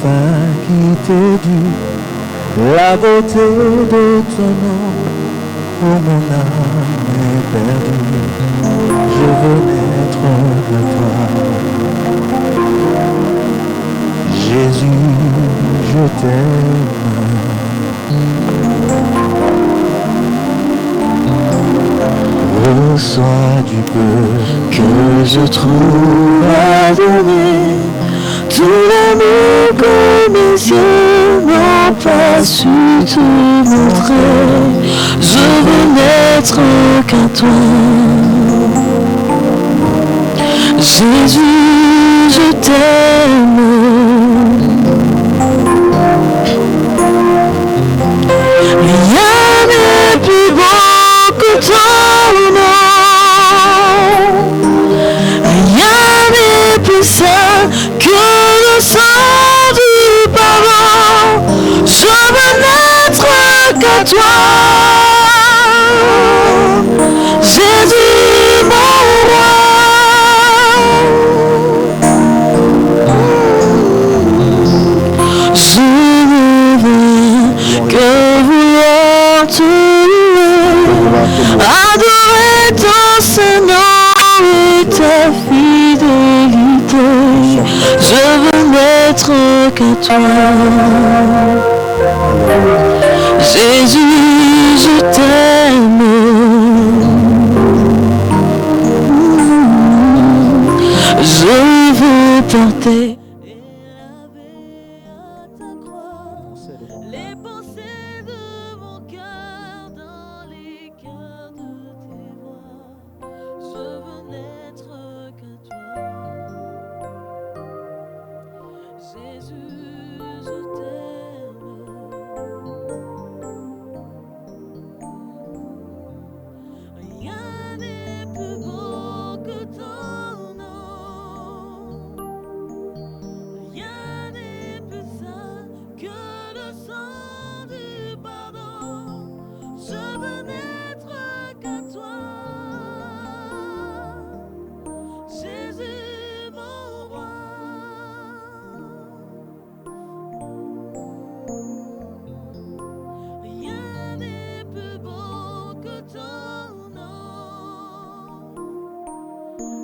fin qui t'est due, la beauté de ton nom, où mon âme est perdue. Je veux n'être que toi. Jésus, je t'aime. Reçois du peu que je trouve à donner, tout l'amour que mes yeux n'ont pas su te montrer. Je veux n'être qu'à toi. Jésus, je t'aime. Rien n'est plus beau que ton nom. Rien n'est plus saint que le sang du pardon. Je veux n'être qu'à toi. Jésus, mon roi. Je ne veux que vouloir te louer, adorer ton Saint-Nom et ta fidélité. Je veux n'être qu'à toi. Jésus, je t'aime. Je veux porter les pensées de mon cœur dans les cœurs de tes voix. Je veux n'être qu'à toi. Jésus, je t'aime. Rien n'est plus beau que ton nom. Rien n'est plus saint que le sang du pardon. Je veux n'être qu'à toi. Jésus, mon roi. Rien n'est plus beau que ton nom.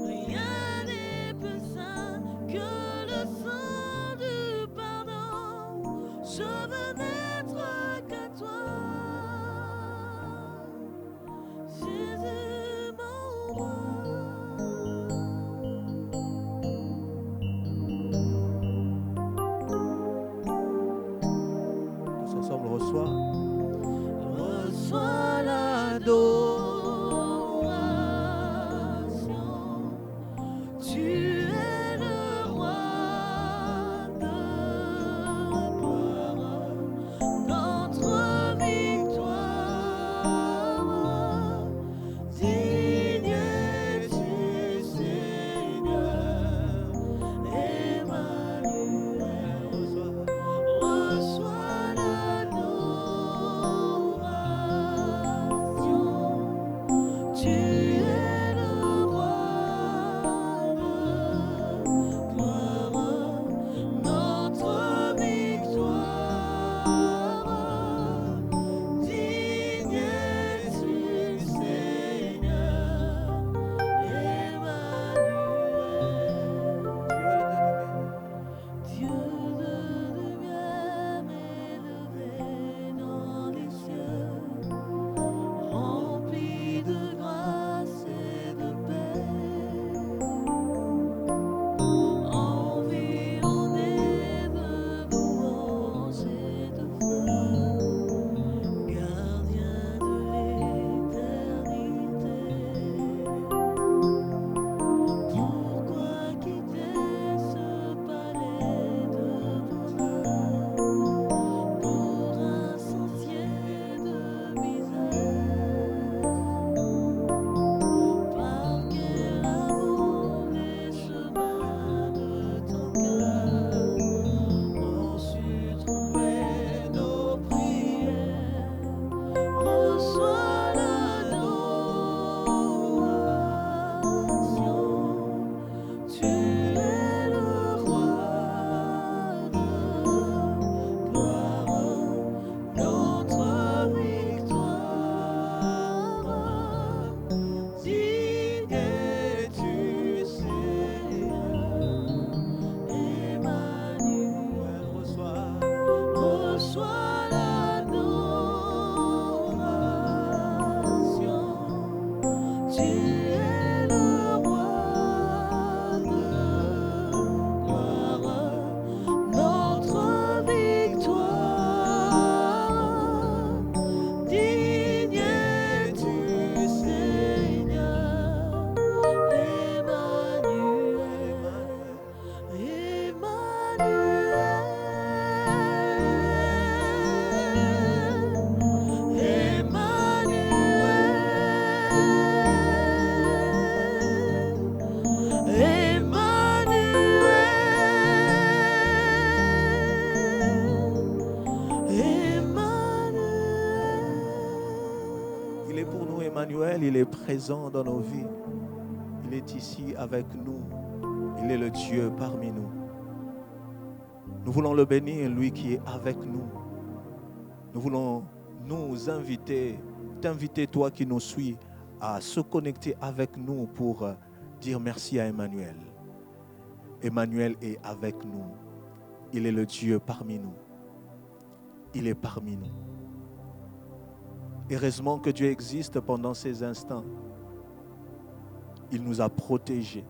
Rien n'est plus saint que le sang du pardon. Je veux n'être qu'à toi. Jésus, mon roi. Tous ensemble, reçois. Reçois l'adoration. Tu es le roi de gloire. Notre victoire. Digne es-tu, Seigneur. Emmanuel. Reçois l'adoration. Emmanuel, il est présent dans nos vies. Il est ici avec nous. Il est le Dieu parmi nous. Nous voulons le bénir, lui qui est avec nous. Nous voulons nous inviter, t'inviter, toi qui nous suis, à se connecter avec nous pour dire merci à Emmanuel. Emmanuel est avec nous. Il est le Dieu parmi nous. Il est parmi nous. Heureusement que Dieu existe pendant ces instants. Il nous a protégés.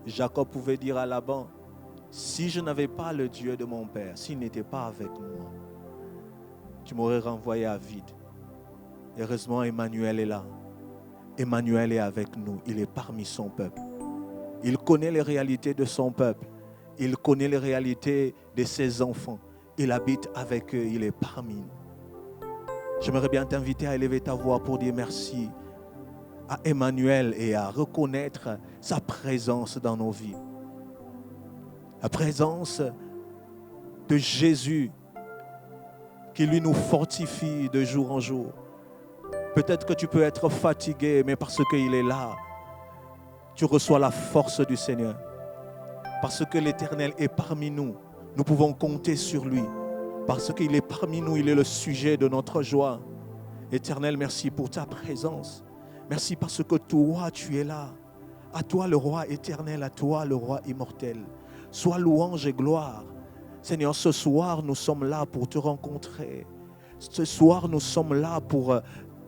Jacob pouvait dire à Laban, si je n'avais pas le Dieu de mon père, s'il n'était pas avec moi, tu m'aurais renvoyé à vide. Heureusement, Emmanuel est là. Emmanuel est avec nous. Il est parmi son peuple. Il connaît les réalités de son peuple. Il connaît les réalités de ses enfants. Il habite avec eux. Il est parmi nous. J'aimerais bien t'inviter à élever ta voix pour dire merci à Emmanuel et à reconnaître sa présence dans nos vies. La présence de Jésus qui lui nous fortifie de jour en jour. Peut-être que tu peux être fatigué, mais parce qu'il est là, tu reçois la force du Seigneur. Parce que l'Éternel est parmi nous, nous pouvons compter sur lui. Parce qu'il est parmi nous, il est le sujet de notre joie. Éternel, merci pour ta présence. Merci parce que toi, tu es là. À toi le roi éternel, à toi le roi immortel. Sois louange et gloire. Seigneur, ce soir, nous sommes là pour te rencontrer. Ce soir, nous sommes là pour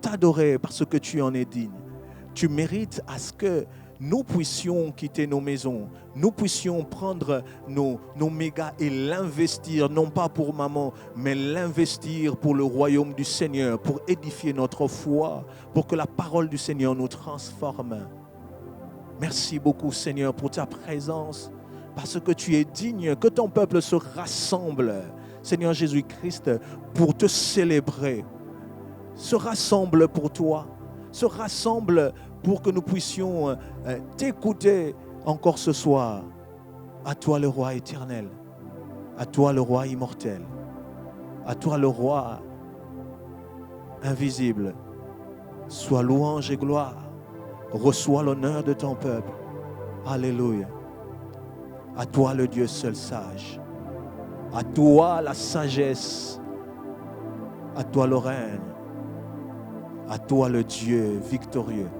t'adorer parce que tu en es digne. Tu mérites à ce que nous puissions quitter nos maisons, nous puissions prendre nos mégas et l'investir, non pas pour maman, mais l'investir pour le royaume du Seigneur, pour édifier notre foi, pour que la parole du Seigneur nous transforme. Merci beaucoup, Seigneur, pour ta présence, parce que tu es digne, que ton peuple se rassemble, Seigneur Jésus-Christ, pour te célébrer. Se rassemble pour toi, se rassemble pour que nous puissions t'écouter encore ce soir. À toi le roi éternel, à toi le roi immortel, à toi le roi invisible. Sois louange et gloire, reçois l'honneur de ton peuple. Alléluia. À toi le Dieu seul sage, à toi la sagesse, à toi le règne, à toi le Dieu victorieux.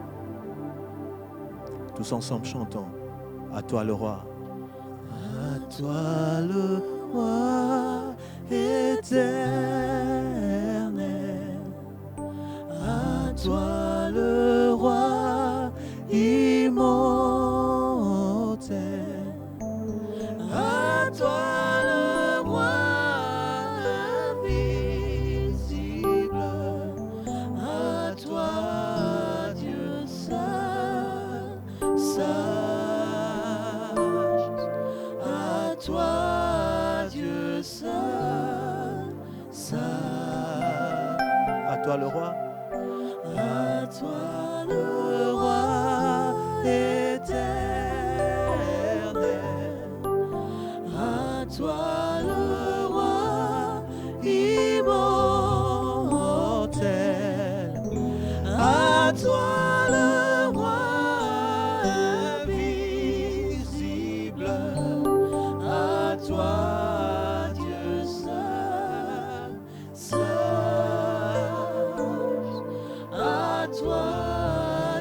Tous ensemble chantons. À toi le roi. À toi le roi éternel. À toi le roi immortel. À toi le roi invisible. À toi Dieu seul sage. À toi Dieu seul sage. À toi le roi. À toi le roi éternel. À toi le roi immortel. À toi le roi invisible. À toi Dieu seul sage. À toi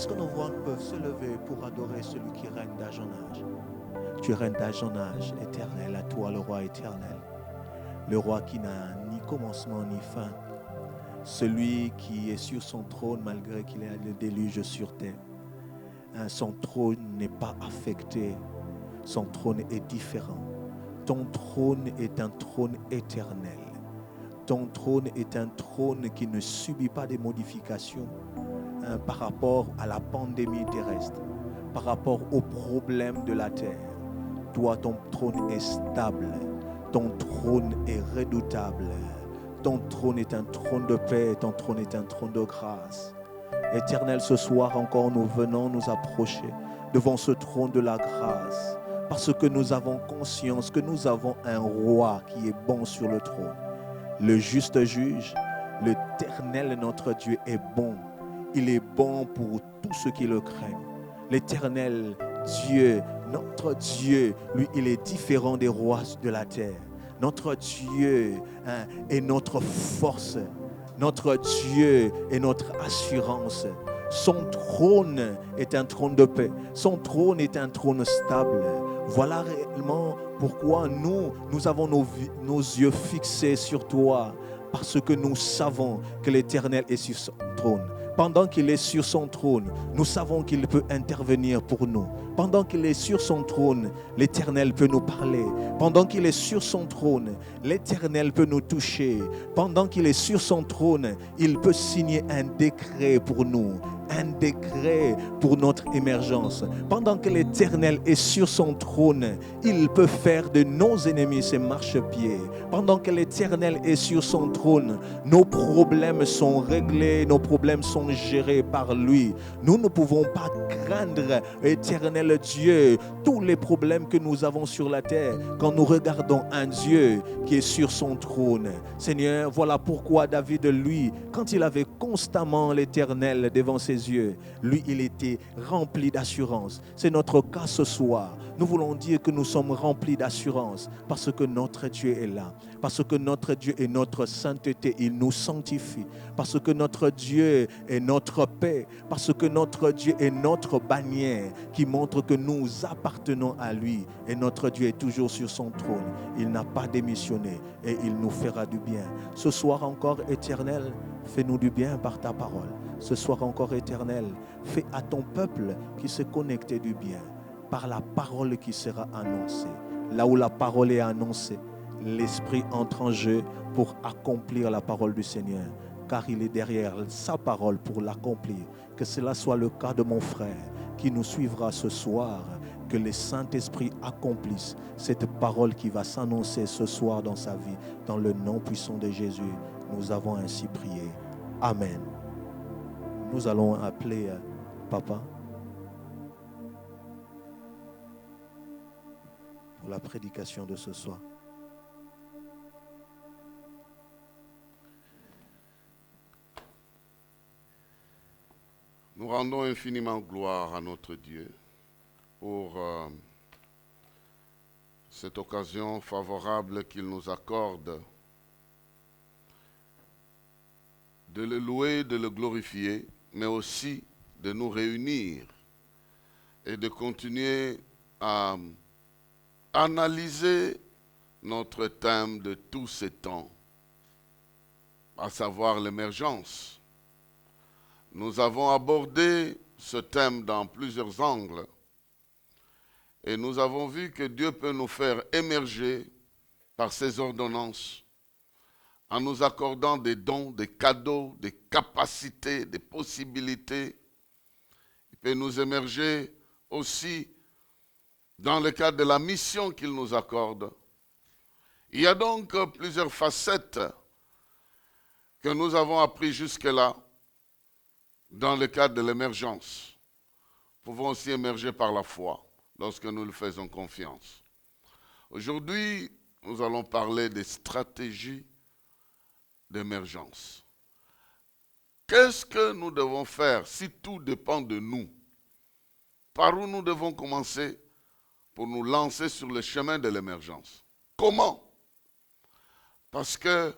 Est-ce que nos voix peuvent se lever pour adorer celui qui règne d'âge en âge? Tu règnes d'âge en âge, éternel, à toi le roi éternel. Le roi qui n'a ni commencement ni fin. Celui qui est sur son trône malgré qu'il ait le déluge sur terre. Son trône n'est pas affecté. Son trône est différent. Ton trône est un trône éternel. Ton trône est un trône qui ne subit pas de modifications par rapport à la pandémie terrestre, par rapport aux problèmes de la terre. Toi, ton trône est stable. Ton trône est redoutable. Ton trône est un trône de paix. Ton trône est un trône de grâce. Éternel, ce soir encore, nous venons nous approcher devant ce trône de la grâce parce que nous avons conscience que nous avons un roi qui est bon sur le trône. Le juste juge, l'Éternel, notre Dieu, est bon. Il est bon pour tous ceux qui le craignent. L'Éternel, Dieu, notre Dieu, lui, il est différent des rois de la terre. Notre Dieu est notre force. Notre Dieu est notre assurance. Son trône est un trône de paix. Son trône est un trône stable. Voilà réellement pourquoi nous avons nos yeux fixés sur toi. Parce que nous savons que l'Éternel est sur son trône. Pendant qu'il est sur son trône, nous savons qu'il peut intervenir pour nous. Pendant qu'il est sur son trône, l'Éternel peut nous parler. Pendant qu'il est sur son trône, l'Éternel peut nous toucher. Pendant qu'il est sur son trône, il peut signer un décret pour nous. Un décret pour notre émergence. Pendant que l'Éternel est sur son trône, il peut faire de nos ennemis ses marchepieds. Pendant que l'Éternel est sur son trône, nos problèmes sont réglés, nos problèmes sont gérés par lui. Nous ne pouvons pas craindre, Éternel Dieu, tous les problèmes que nous avons sur la terre quand nous regardons un Dieu qui est sur son trône. Seigneur, voilà pourquoi David, lui, quand il avait constamment l'Éternel devant ses yeux, lui, il était rempli d'assurance. C'est notre cas ce soir. Nous voulons dire que nous sommes remplis d'assurance parce que notre Dieu est là. Parce que notre Dieu est notre sainteté, il nous sanctifie. Parce que notre Dieu est notre paix. Parce que notre Dieu est notre bannière qui montre que nous appartenons à lui. Et notre Dieu est toujours sur son trône. Il n'a pas démissionné et il nous fera du bien. Ce soir encore, Éternel, fais-nous du bien par ta parole. Ce soir encore, Éternel, fais à ton peuple qui s'est connecté du bien par la parole qui sera annoncée. Là où la parole est annoncée, l'Esprit entre en jeu pour accomplir la parole du Seigneur, car il est derrière sa parole pour l'accomplir. Que cela soit le cas de mon frère qui nous suivra ce soir, que le Saint-Esprit accomplisse cette parole qui va s'annoncer ce soir dans sa vie. Dans le nom puissant de Jésus, nous avons ainsi prié. Amen. Nous allons appeler Papa pour la prédication de ce soir. Nous rendons infiniment gloire à notre Dieu pour cette occasion favorable qu'il nous accorde de le louer, de le glorifier, mais aussi de nous réunir et de continuer à analyser notre thème de tous ces temps, à savoir l'émergence. Nous avons abordé ce thème dans plusieurs angles et nous avons vu que Dieu peut nous faire émerger par ses ordonnances en nous accordant des dons, des cadeaux, des capacités, des possibilités. Il peut nous émerger aussi dans le cadre de la mission qu'il nous accorde. Il y a donc plusieurs facettes que nous avons appris jusque-là dans le cadre de l'émergence. Nous pouvons aussi émerger par la foi lorsque nous le faisons confiance. Aujourd'hui, nous allons parler des stratégies d'émergence. Qu'est-ce que nous devons faire si tout dépend de nous? Par où nous devons commencer pour nous lancer sur le chemin de l'émergence? Comment? Parce que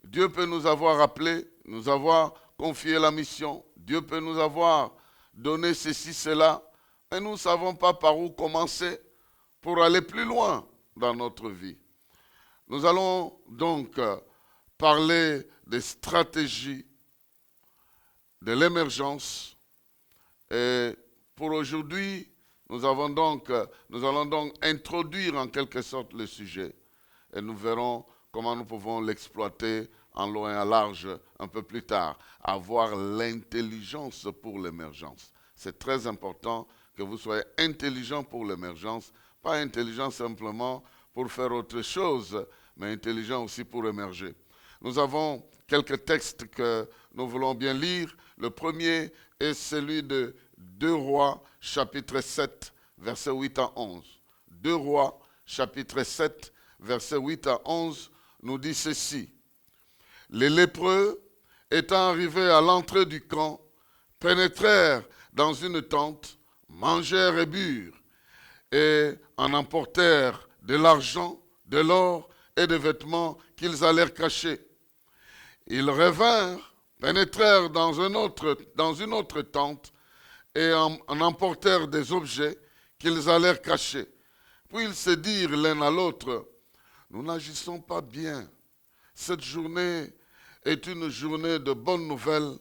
Dieu peut nous avoir appelés, nous avoir confié la mission. Dieu peut nous avoir donner ceci, cela, mais nous ne savons pas par où commencer pour aller plus loin dans notre vie. Nous allons donc parler des stratégies de l'émergence. Et pour aujourd'hui, nous allons donc introduire en quelque sorte le sujet. Et nous verrons comment nous pouvons l'exploiter en long et en large un peu plus tard. Avoir l'intelligence pour l'émergence. C'est très important que vous soyez intelligent pour l'émergence. Pas intelligent simplement pour faire autre chose, mais intelligent aussi pour émerger. Nous avons quelques textes que nous voulons bien lire. Le premier est celui de 2 Rois, chapitre 7, versets 8 à 11. 2 Rois, chapitre 7, versets 8 à 11, nous dit ceci. Les lépreux, étant arrivés à l'entrée du camp, pénétrèrent dans une tente, mangèrent et burent, et en emportèrent de l'argent, de l'or et des vêtements qu'ils allèrent cacher. Ils revinrent, pénétrèrent dans une autre tente et en emportèrent des objets qu'ils allèrent cacher. Puis ils se dirent l'un à l'autre, nous n'agissons pas bien. Cette journée est une journée de bonnes nouvelles.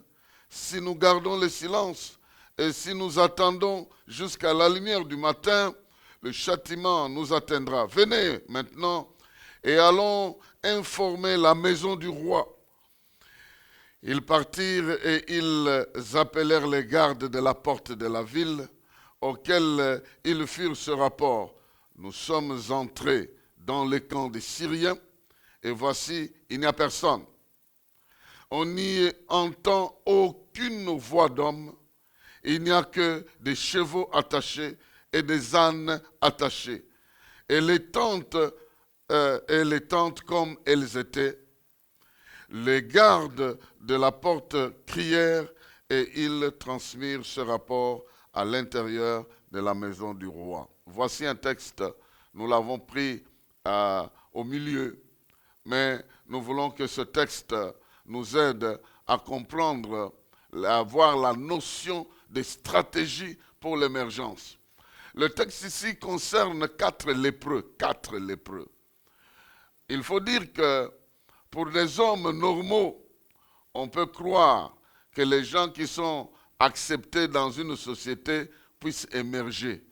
Si nous gardons le silence et si nous attendons jusqu'à la lumière du matin, le châtiment nous atteindra. Venez maintenant et allons informer la maison du roi. Ils partirent et ils appelèrent les gardes de la porte de la ville, auxquels ils firent ce rapport. Nous sommes entrés dans le camp des Syriens, et voici, il n'y a personne. On n'y entend aucune voix d'homme, il n'y a que des chevaux attachés et des ânes attachés. Et les tentes comme elles étaient, les gardes de la porte crièrent et ils transmirent ce rapport à l'intérieur de la maison du roi. Voici un texte, nous l'avons pris au milieu, mais nous voulons que ce texte nous aide à comprendre, à avoir la notion des stratégies pour l'émergence. Le texte ici concerne 4 lépreux. 4 lépreux. Il faut dire que pour des hommes normaux, on peut croire que les gens qui sont acceptés dans une société puissent émerger.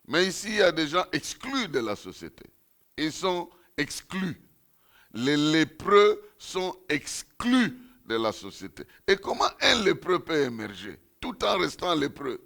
Mais ici, il y a des gens exclus de la société. Ils sont exclus. Les lépreux sont exclus de la société. Et comment un lépreux peut émerger tout en restant lépreux?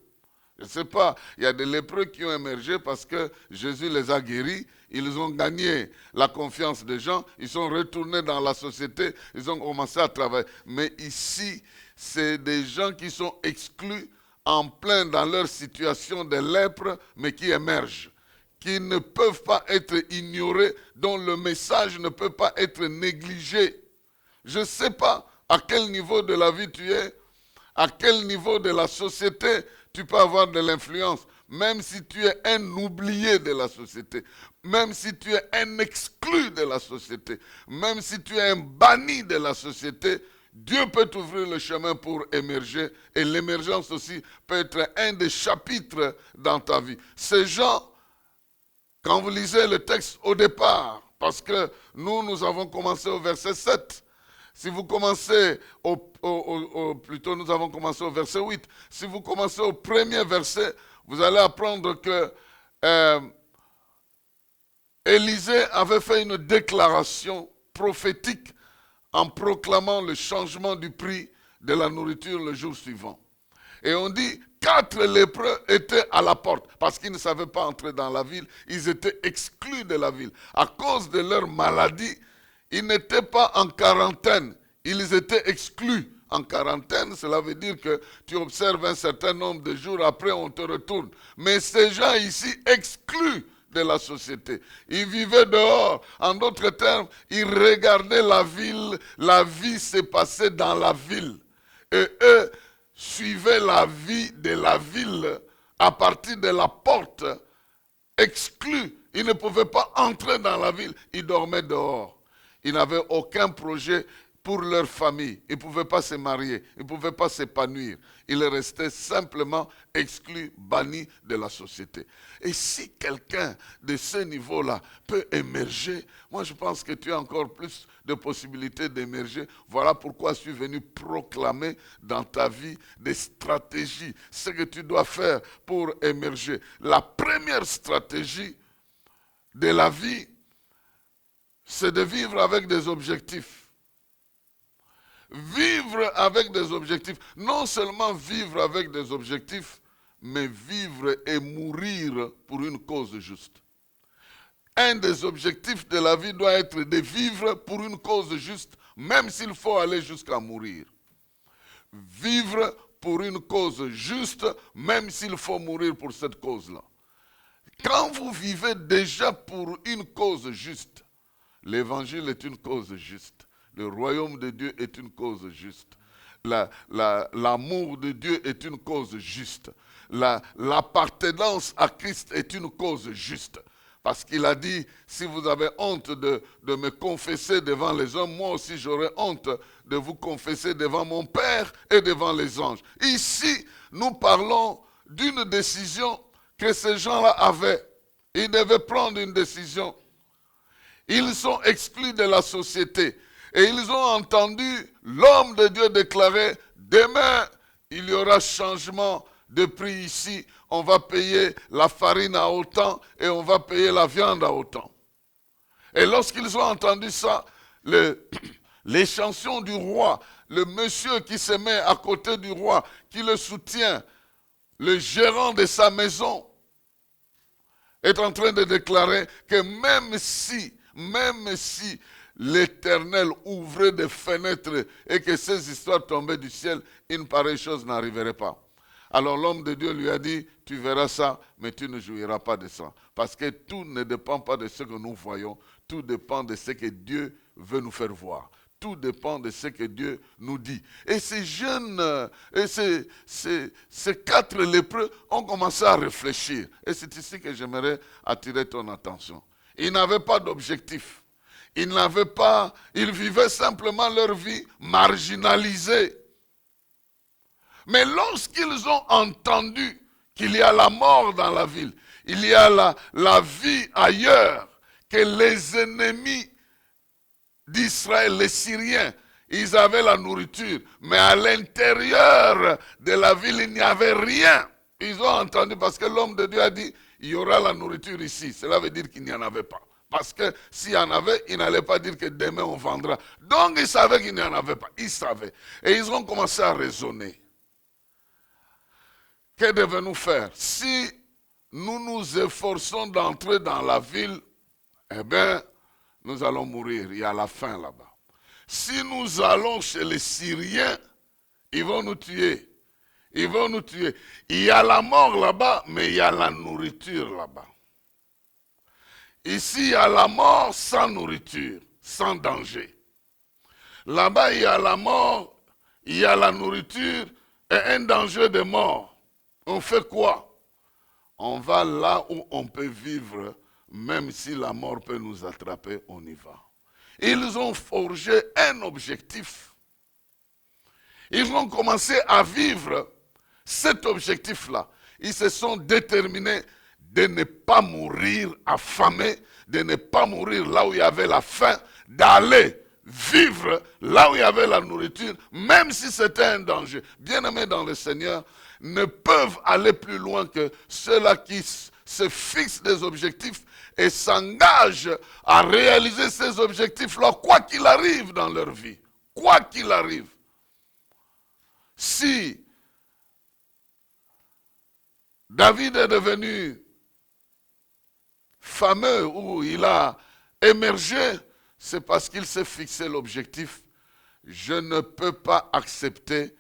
Je ne sais pas, il y a des lépreux qui ont émergé parce que Jésus les a guéris, ils ont gagné la confiance des gens, ils sont retournés dans la société, ils ont commencé à travailler. Mais ici, c'est des gens qui sont exclus en plein dans leur situation de lèpre, mais qui émergent, qui ne peuvent pas être ignorés, dont le message ne peut pas être négligé. Je ne sais pas à quel niveau de la vie tu es, à quel niveau de la société tu peux avoir de l'influence, même si tu es un oublié de la société, même si tu es un exclu de la société, même si tu es un banni de la société, Dieu peut t'ouvrir le chemin pour émerger et l'émergence aussi peut être un des chapitres dans ta vie. Ces gens, quand vous lisez le texte au départ, parce que nous avons commencé au verset 7, si vous commencez plutôt nous avons commencé au verset 8. Si vous commencez au premier verset, vous allez apprendre que Élisée avait fait une déclaration prophétique en proclamant le changement du prix de la nourriture le jour suivant. Et on dit 4 lépreux étaient à la porte parce qu'ils ne savaient pas entrer dans la ville. Ils étaient exclus de la ville. À cause de leur maladie, ils n'étaient pas en quarantaine, ils étaient exclus. En quarantaine, cela veut dire que tu observes un certain nombre de jours, après on te retourne. Mais ces gens ici, exclus de la société, ils vivaient dehors. En d'autres termes, ils regardaient la vie se passait dans la ville. Et eux suivaient la vie de la ville à partir de la porte, exclus. Ils ne pouvaient pas entrer dans la ville, ils dormaient dehors. Ils n'avaient aucun projet pour leur famille. Ils ne pouvaient pas se marier, ils ne pouvaient pas s'épanouir. Ils restaient simplement exclus, bannis de la société. Et si quelqu'un de ce niveau-là peut émerger, moi je pense que tu as encore plus de possibilités d'émerger. Voilà pourquoi je suis venu proclamer dans ta vie des stratégies, ce que tu dois faire pour émerger. La première stratégie de la vie, c'est de vivre avec des objectifs. Vivre avec des objectifs. Non seulement vivre avec des objectifs, mais vivre et mourir pour une cause juste. Un des objectifs de la vie doit être de vivre pour une cause juste, même s'il faut aller jusqu'à mourir. Vivre pour une cause juste, même s'il faut mourir pour cette cause-là. Quand vous vivez déjà pour une cause juste, l'évangile est une cause juste. Le royaume de Dieu est une cause juste. L'amour de Dieu est une cause juste. L'appartenance à Christ est une cause juste. Parce qu'il a dit, si vous avez honte de me confesser devant les hommes, moi aussi j'aurai honte de vous confesser devant mon Père et devant les anges. Ici, nous parlons d'une décision que ces gens-là avaient. Ils devaient prendre une décision. Ils sont exclus de la société. Et ils ont entendu l'homme de Dieu déclarer, demain, il y aura changement de prix ici. On va payer la farine à autant et on va payer la viande à autant. Et lorsqu'ils ont entendu ça, les chansons du roi, le monsieur qui se met à côté du roi, qui le soutient, le gérant de sa maison, est en train de déclarer que même si l'Éternel ouvrait des fenêtres et que ces histoires tombaient du ciel, une pareille chose n'arriverait pas. Alors l'homme de Dieu lui a dit, tu verras ça, mais tu ne jouiras pas de ça. Parce que tout ne dépend pas de ce que nous voyons, tout dépend de ce que Dieu veut nous faire voir. Tout dépend de ce que Dieu nous dit. Et ces jeunes, ces 4 lépreux ont commencé à réfléchir. Et c'est ici que j'aimerais attirer ton attention. Ils n'avaient pas d'objectif. Ils vivaient simplement leur vie marginalisée. Mais lorsqu'ils ont entendu qu'il y a la mort dans la ville, il y a la vie ailleurs, que les ennemis d'Israël, les Syriens, ils avaient la nourriture, mais à l'intérieur de la ville, il n'y avait rien. Ils ont entendu parce que l'homme de Dieu a dit, il y aura la nourriture ici. Cela veut dire qu'il n'y en avait pas. Parce que s'il y en avait, il n'allait pas dire que demain on vendra. Donc ils savaient qu'il n'y en avait pas. Ils savaient. Et ils ont commencé à raisonner. Que devons-nous faire? Si nous nous efforçons d'entrer dans la ville, eh bien, nous allons mourir. Il y a la faim là-bas. Si nous allons chez les Syriens, ils vont nous tuer. Ils vont nous tuer. Il y a la mort là-bas, mais il y a la nourriture là-bas. Ici, il y a la mort sans nourriture, sans danger. Là-bas, il y a la mort, il y a la nourriture et un danger de mort. On fait quoi? On va là où on peut vivre, même si la mort peut nous attraper, on y va. Ils ont forgé un objectif. Ils ont commencé à vivre cet objectif-là. Ils se sont déterminés de ne pas mourir affamés, de ne pas mourir là où il y avait la faim, d'aller vivre là où il y avait la nourriture, même si c'était un danger. Bien-aimés dans le Seigneur, ne peuvent aller plus loin que ceux-là qui se fixent des objectifs et s'engagent à réaliser ces objectifs-là, quoi qu'il arrive dans leur vie. Quoi qu'il arrive. Si David est devenu fameux, où il a émergé, c'est parce qu'il s'est fixé l'objectif. Je ne peux pas accepter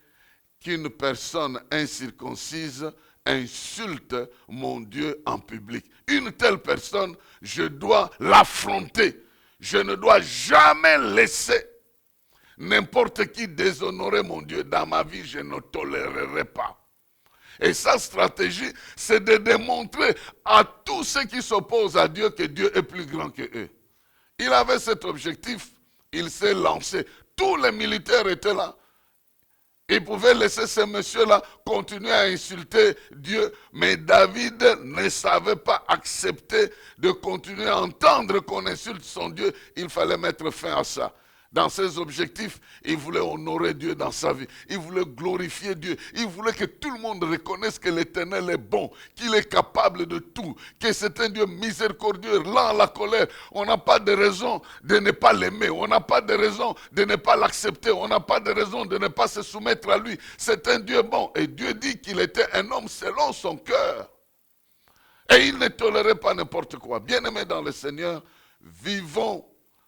qu'une personne incirconcise insulte mon Dieu en public. Une telle personne, je dois l'affronter. Je ne dois jamais laisser n'importe qui déshonorer mon Dieu. Dans ma vie, je ne tolérerai pas. Et sa stratégie, c'est de démontrer à tous ceux qui s'opposent à Dieu que Dieu est plus grand que eux. Il avait cet objectif Il s'est lancé. Tous les militaires étaient là. Ils pouvaient laisser ces messieurs-là continuer à insulter Dieu. Mais David ne savait pas accepter de continuer à entendre qu'on insulte son Dieu. Il fallait mettre fin à ça. Dans ses objectifs, il voulait honorer Dieu dans sa vie. Il voulait glorifier Dieu. Il voulait que tout le monde reconnaisse que l'Éternel est bon, qu'il est capable de tout, que c'est un Dieu miséricordieux, lent à la colère. On n'a pas de raison de ne pas l'aimer. On n'a pas de raison de ne pas l'accepter. On n'a pas de raison de ne pas se soumettre à lui. C'est un Dieu bon. Et Dieu dit qu'il était un homme selon son cœur. Et il ne tolérait pas n'importe quoi. Bien-aimés dans le Seigneur, vivons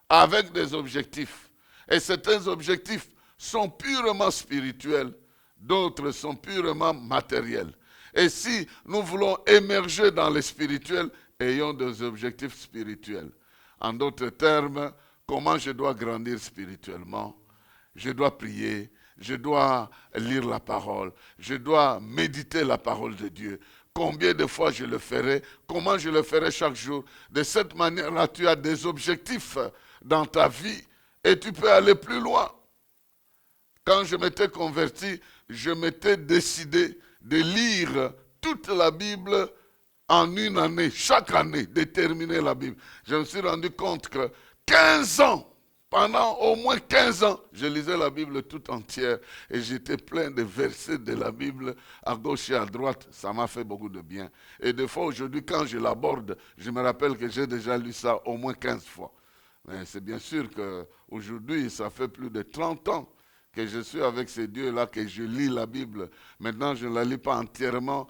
avec des objectifs. Et certains objectifs sont purement spirituels, d'autres sont purement matériels. Et si nous voulons émerger dans le spirituel, ayons des objectifs spirituels. En d'autres termes, comment je dois grandir spirituellement? Je dois prier, je dois lire la parole, je dois méditer la parole de Dieu. Combien de fois je le ferai? Comment je le ferai chaque jour? De cette manière-là, tu as des objectifs dans ta vie et tu peux aller plus loin. Quand je m'étais converti, je m'étais décidé de lire toute la Bible en une année, chaque année, de terminer la Bible. Je me suis rendu compte que 15 ans, pendant au moins 15 ans, je lisais la Bible tout entière et j'étais plein de versets de la Bible à gauche et à droite. Ça m'a fait beaucoup de bien. Et des fois, aujourd'hui, quand je l'aborde, je me rappelle que j'ai déjà lu ça au moins 15 fois. Mais c'est bien sûr qu'aujourd'hui, ça fait plus de 30 ans que je suis avec ces dieux-là, que je lis la Bible. Maintenant, je ne la lis pas entièrement,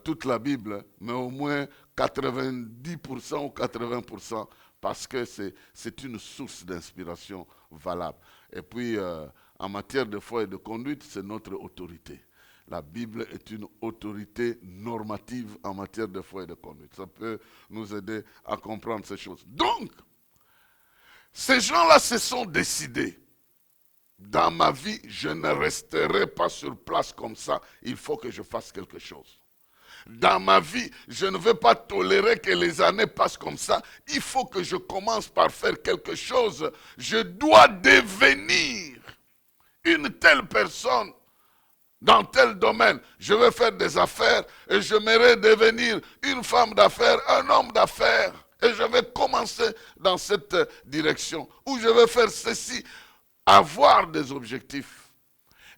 toute la Bible, mais au moins 90% ou 80%, parce que c'est une source d'inspiration valable. Et puis, en matière de foi et de conduite, c'est notre autorité. La Bible est une autorité normative en matière de foi et de conduite. Ça peut nous aider à comprendre ces choses. Donc, ces gens-là se sont décidés. Dans ma vie, je ne resterai pas sur place comme ça. Il faut que je fasse quelque chose. Dans ma vie, je ne vais pas tolérer que les années passent comme ça. Il faut que je commence par faire quelque chose. Je dois devenir une telle personne dans tel domaine. Je vais faire des affaires et j'aimerais devenir une femme d'affaires, un homme d'affaires. Et je vais commencer dans cette direction. Ou je vais faire ceci, avoir des objectifs.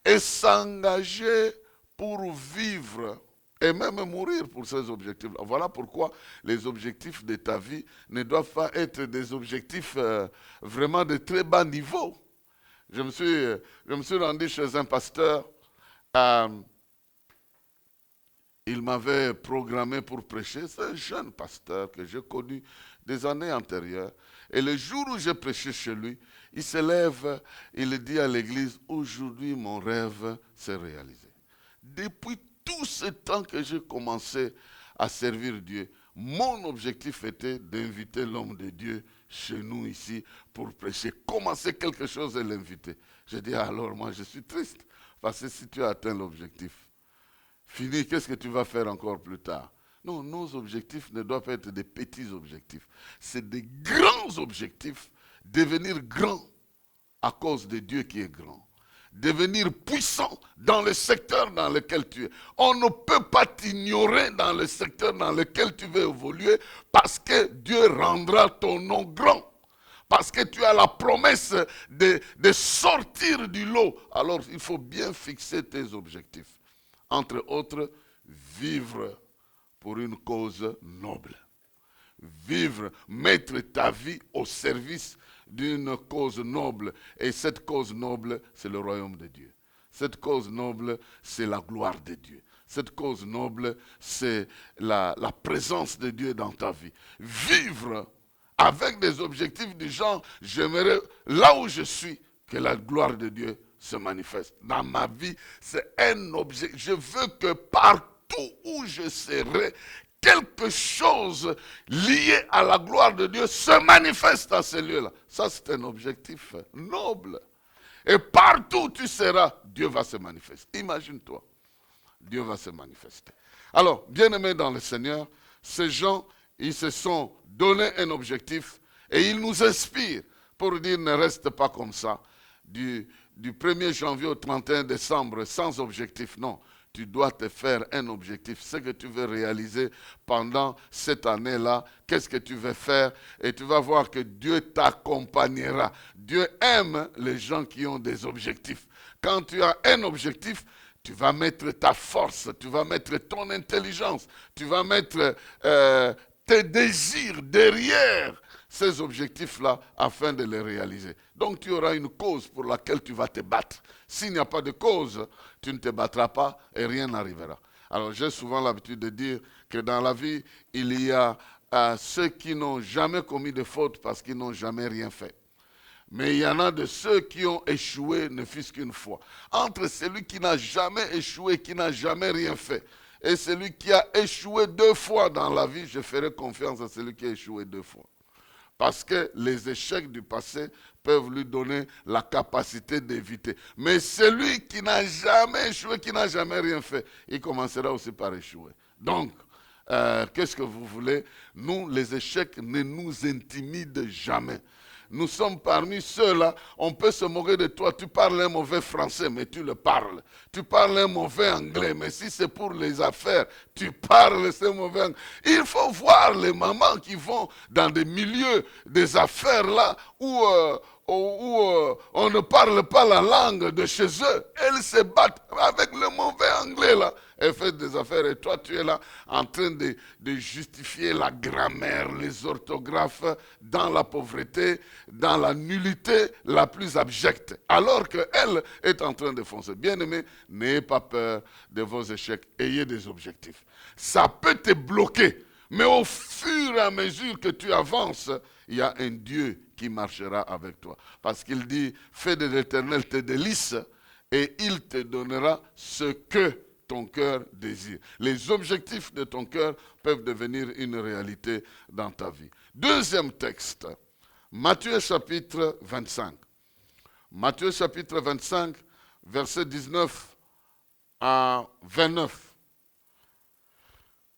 Et s'engager pour vivre et même mourir pour ces objectifs. Voilà pourquoi les objectifs de ta vie ne doivent pas être des objectifs vraiment de très bas niveau. Je me suis rendu chez un pasteur. Il m'avait programmé pour prêcher. C'est un jeune pasteur que j'ai connu des années antérieures. Et le jour où j'ai prêché chez lui, il se lève, il dit à l'église, aujourd'hui mon rêve s'est réalisé. Depuis tout ce temps que j'ai commencé à servir Dieu, mon objectif était d'inviter l'homme de Dieu chez nous ici pour prêcher. Commencer quelque chose et l'inviter. J'ai dit, alors moi je suis triste, parce que si tu as atteint l'objectif, fini, qu'est-ce que tu vas faire encore plus tard? Non, nos objectifs ne doivent pas être des petits objectifs. C'est des grands objectifs. Devenir grand à cause de Dieu qui est grand. Devenir puissant dans le secteur dans lequel tu es. On ne peut pas t'ignorer dans le secteur dans lequel tu veux évoluer parce que Dieu rendra ton nom grand. Parce que tu as la promesse de sortir du lot. Alors il faut bien fixer tes objectifs. Entre autres, vivre pour une cause noble. Vivre, mettre ta vie au service d'une cause noble. Et cette cause noble, c'est le royaume de Dieu. Cette cause noble, c'est la gloire de Dieu. Cette cause noble, c'est la présence de Dieu dans ta vie. Vivre avec des objectifs du genre, j'aimerais, là où je suis, que la gloire de Dieu se manifeste. Dans ma vie, c'est un objectif. Je veux que partout où je serai, quelque chose lié à la gloire de Dieu se manifeste à ce lieu-là. Ça, c'est un objectif noble. Et partout où tu seras, Dieu va se manifester. Imagine-toi, Dieu va se manifester. Alors, bien-aimés dans le Seigneur, ces gens, ils se sont donné un objectif et ils nous inspirent. pour dire ne reste pas comme ça, du 1er janvier au 31 décembre sans objectif. Non, tu dois te faire un objectif. Ce que tu veux réaliser pendant cette année-là, qu'est-ce que tu veux faire? Et tu vas voir que Dieu t'accompagnera. Dieu aime les gens qui ont des objectifs. Quand tu as un objectif, tu vas mettre ta force, tu vas mettre ton intelligence, tu vas mettre tes désirs derrière ces objectifs-là afin de les réaliser. Donc tu auras une cause pour laquelle tu vas te battre. S'il n'y a pas de cause, tu ne te battras pas et rien n'arrivera. Alors j'ai souvent l'habitude de dire que dans la vie, il y a ceux qui n'ont jamais commis de faute parce qu'ils n'ont jamais rien fait. Mais il y en a de ceux qui ont échoué ne fût-ce qu'une fois. Entre celui qui n'a jamais échoué, qui n'a jamais rien fait, et celui qui a échoué 2 fois dans la vie, je ferai confiance à celui qui a échoué 2 fois. Parce que les échecs du passé peuvent lui donner la capacité d'éviter. Mais celui qui n'a jamais échoué, qui n'a jamais rien fait, il commencera aussi par échouer. Donc, qu'est-ce que vous voulez? Nous, les échecs ne nous intimident jamais. Nous sommes parmi ceux-là, on peut se moquer de toi. Tu parles un mauvais français, mais tu le parles. Tu parles un mauvais anglais, mais si c'est pour les affaires, tu parles ce mauvais anglais. Il faut voir les mamans qui vont dans des milieux des affaires là où on ne parle pas la langue de chez eux. Elles se battent avec le mauvais anglais là. Elles font des affaires et toi tu es là en train de justifier la grammaire, les orthographes dans la pauvreté, dans la nullité la plus abjecte. Alors qu'elle est en train de foncer. Bien-aimés, n'ayez pas peur de vos échecs, ayez des objectifs. Ça peut te bloquer, mais au fur et à mesure que tu avances, il y a un Dieu qui marchera avec toi. Parce qu'il dit, fais de l'Éternel tes délices et il te donnera ce que ton cœur désire. Les objectifs de ton cœur peuvent devenir une réalité dans ta vie. Deuxième texte, Matthieu chapitre 25. Matthieu chapitre 25, versets 19 à 29.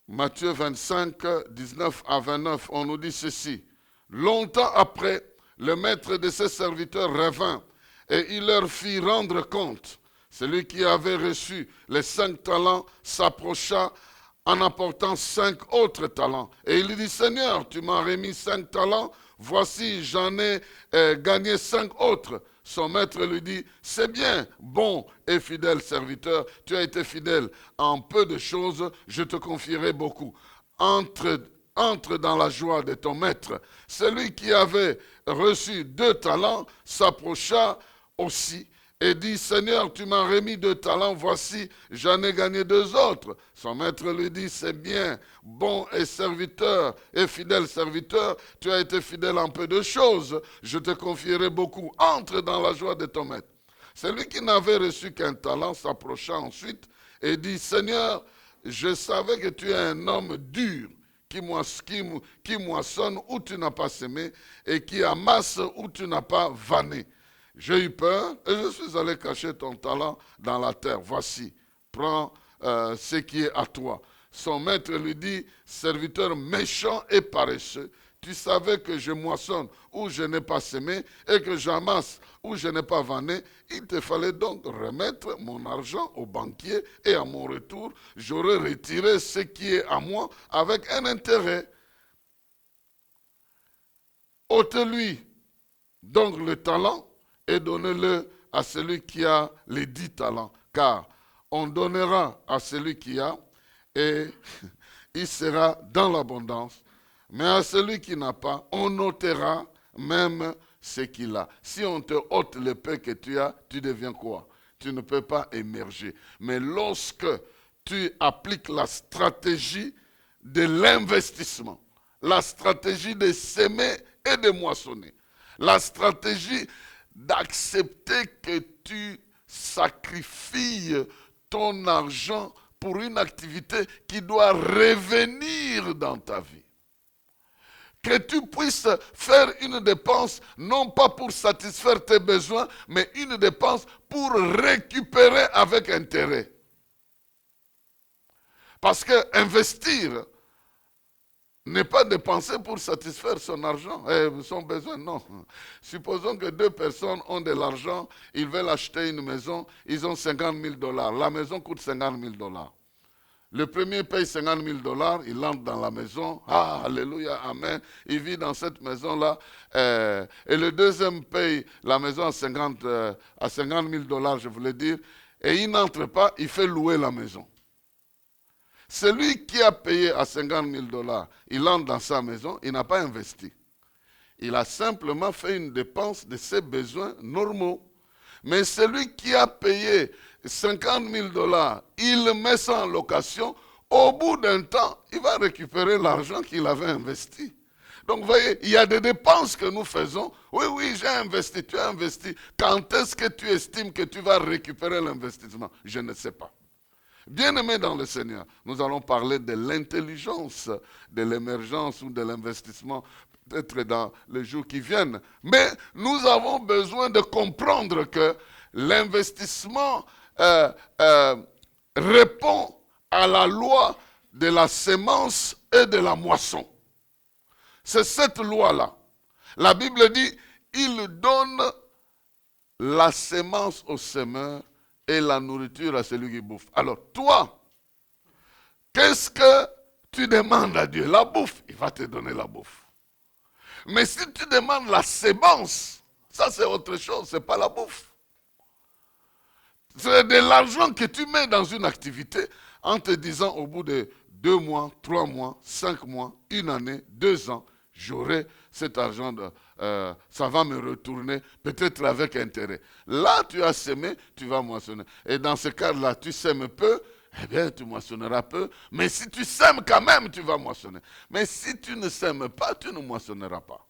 Matthieu 25, 19 à 29, on nous dit ceci. Longtemps après, le maître de ses serviteurs revint et il leur fit rendre compte. Celui qui avait reçu les 5 talents s'approcha en apportant 5 autres talents. Et il lui dit, Seigneur, tu m'as remis 5 talents, voici j'en ai gagné 5 autres. Son maître lui dit, c'est bien, bon et fidèle serviteur, tu as été fidèle en peu de choses, je te confierai beaucoup. Entre dans la joie de ton maître. Celui qui avait reçu 2 talents s'approcha aussi et dit, Seigneur, tu m'as remis 2 talents, voici, j'en ai gagné 2 autres. Son maître lui dit, c'est bien, bon et serviteur et fidèle serviteur, tu as été fidèle en peu de choses, je te confierai beaucoup. Entre dans la joie de ton maître. Celui qui n'avait reçu qu'un talent s'approcha ensuite et dit, Seigneur, je savais que tu es un homme dur, qui moissonne où tu n'as pas semé et qui amasse où tu n'as pas vanné. J'ai eu peur et je suis allé cacher ton talent dans la terre. Voici, prends ce qui est à toi. Son maître lui dit, serviteur méchant et paresseux, tu savais que je moissonne où je n'ai pas semé et que j'amasse où je n'ai pas vanné. Il te fallait donc remettre mon argent au banquier et à mon retour, j'aurais retiré ce qui est à moi avec un intérêt. Ôte-lui donc le talent et donnez-le à celui qui a les 10 talents. Car on donnera à celui qui a et il sera dans l'abondance. Mais à celui qui n'a pas, on ôtera même ce qu'il a. Si on te ôte le peu que tu as, tu deviens quoi? Tu ne peux pas émerger. Mais lorsque tu appliques la stratégie de l'investissement, la stratégie de s'aimer et de moissonner, la stratégie d'accepter que tu sacrifies ton argent pour une activité qui doit revenir dans ta vie. Que tu puisses faire une dépense, non pas pour satisfaire tes besoins, mais une dépense pour récupérer avec intérêt. Parce que investir n'est pas dépensé pour satisfaire son argent, son besoin, non. Supposons que deux personnes ont de l'argent, ils veulent acheter une maison, ils ont 50 000 $. La maison coûte 50 000 $. Le premier paye 50 000 $, il entre dans la maison, ah, alléluia, amen, il vit dans cette maison-là, et le deuxième paye la maison à 50 000 $, je voulais dire, et il n'entre pas, il fait louer la maison. Celui qui a payé à 50 000 $, il entre dans sa maison, il n'a pas investi. Il a simplement fait une dépense de ses besoins normaux. Mais celui qui a payé 50 000 $, il met ça en location, au bout d'un temps, il va récupérer l'argent qu'il avait investi. Donc, vous voyez, il y a des dépenses que nous faisons. Oui, oui, j'ai investi, tu as investi. Quand est-ce que tu estimes que tu vas récupérer l'investissement? Je ne sais pas. Bien-aimés dans le Seigneur, nous allons parler de l'intelligence, de l'émergence ou de l'investissement, peut-être dans les jours qui viennent. Mais nous avons besoin de comprendre que l'investissement répond à la loi de la semence et de la moisson. C'est cette loi-là. La Bible dit, il donne la semence au semeur et la nourriture à celui qui bouffe. Alors toi, qu'est-ce que tu demandes à Dieu? La bouffe, il va te donner la bouffe. Mais si tu demandes la semence, ça c'est autre chose, ce n'est pas la bouffe. C'est de l'argent que tu mets dans une activité en te disant au bout de 2 mois, 3 mois, 5 mois, 1 année, 2 ans, j'aurai cet argent, ça va me retourner, peut-être avec intérêt. Là, tu as semé, tu vas moissonner. Et dans ce cas-là, tu sèmes peu, eh bien, tu moissonneras peu. Mais si tu sèmes quand même, tu vas moissonner. Mais si tu ne sèmes pas, tu ne moissonneras pas.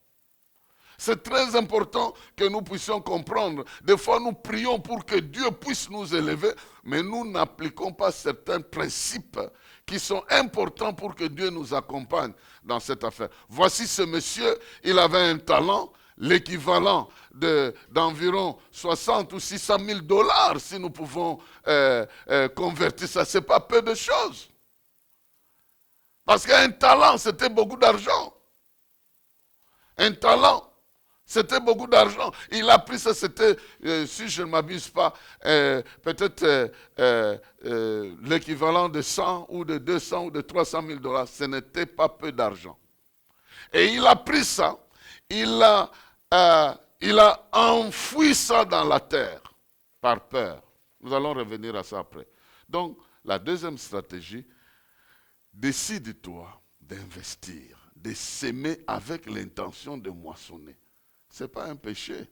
C'est très important que nous puissions comprendre. Des fois, nous prions pour que Dieu puisse nous élever, mais nous n'appliquons pas certains principes qui sont importants pour que Dieu nous accompagne dans cette affaire. Voici ce monsieur, il avait un talent, l'équivalent d'environ 60 ou 600 000 $, si nous pouvons convertir ça. Ce n'est pas peu de choses. Parce qu'un talent, c'était beaucoup d'argent. Un talent, c'était beaucoup d'argent. Il a pris ça, c'était, si je ne m'abuse pas, peut-être l'équivalent de 100 ou de 200 ou de 300 000 $. Ce n'était pas peu d'argent. Et il a pris ça, il a enfoui ça dans la terre par peur. Nous allons revenir à ça après. Donc, la deuxième stratégie, décide-toi d'investir, de s'aimer avec l'intention de moissonner. Ce n'est pas un péché.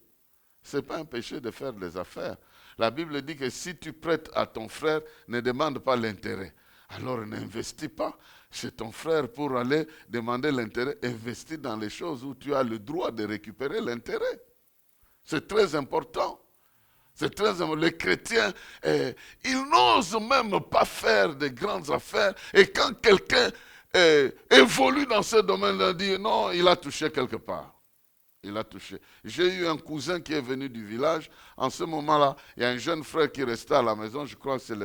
Ce n'est pas un péché de faire des affaires. La Bible dit que si tu prêtes à ton frère, ne demande pas l'intérêt. Alors n'investis pas chez ton frère pour aller demander l'intérêt. Investis dans les choses où tu as le droit de récupérer l'intérêt. C'est très important. C'est très important. Les chrétiens, ils n'osent même pas faire de grandes affaires. Et quand quelqu'un évolue dans ce domaine-là, il dit non, il a touché quelque part. Il a touché. J'ai eu un cousin qui est venu du village. En ce moment-là, il y a un jeune frère qui restait à la maison. Je crois que c'est